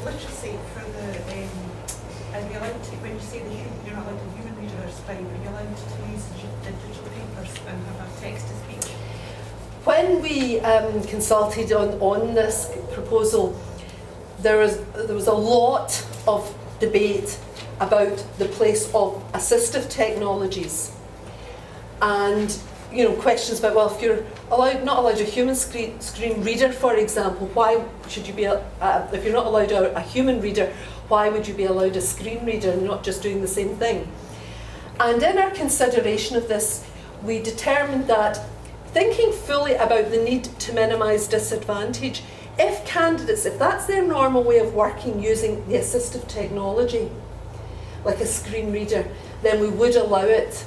literacy for the, are you allowed to, when you say you're not allowed a human reader or scribe, are you allowed to use the digital papers and have a text-to-speech? When we consulted on this proposal, there was a lot of debate about the place of assistive technologies, and questions about, well, if you're not allowed a human screen reader, for example, why should you be if you're not allowed a human reader, why would you be allowed a screen reader and not just doing the same thing? And in our consideration of this, we determined that, thinking fully about the need to minimise disadvantage, if candidates, if that's their normal way of working using the assistive technology, like a screen reader, then we would allow it.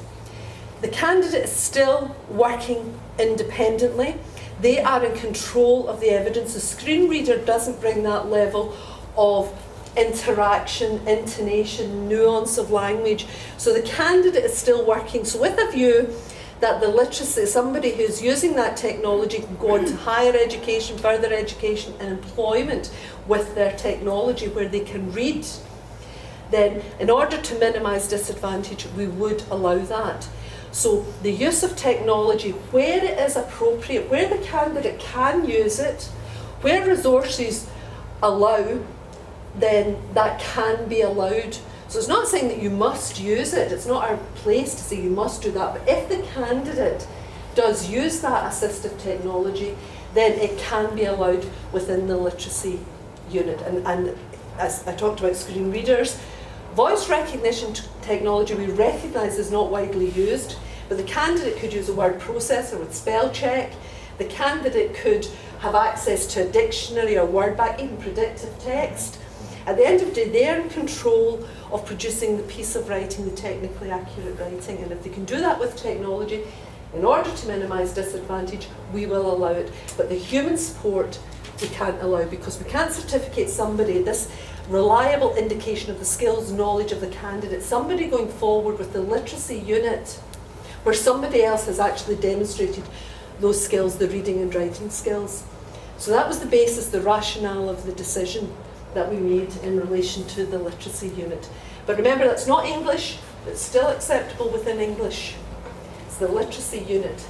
The candidate is still working independently. They are in control of the evidence. The screen reader doesn't bring that level of interaction, intonation, nuance of language. So the candidate is still working. So with a view that the literacy, somebody who's using that technology can go on to higher education, further education and employment with their technology where they can read, then in order to minimise disadvantage, we would allow that. So the use of technology where it is appropriate, where the candidate can use it, where resources allow, then that can be allowed. So it's not saying that you must use it, it's not our place to say you must do that, but if the candidate does use that assistive technology, then it can be allowed within the literacy unit. And as I talked about screen readers, voice recognition technology we recognise is not widely used, but the candidate could use a word processor with spell check. The candidate could have access to a dictionary or word bank, even predictive text. At the end of the day, they're in control of producing the piece of writing, the technically accurate writing, and if they can do that with technology, in order to minimise disadvantage, we will allow it. But the human support we can't allow, because we can't certificate somebody, this reliable indication of the skills, knowledge of the candidate, somebody going forward with the literacy unit where somebody else has actually demonstrated those skills, the reading and writing skills. So that was the basis, the rationale of the decision that we made in relation to the literacy unit. But remember, that's not English, it's still acceptable within English. It's the literacy unit.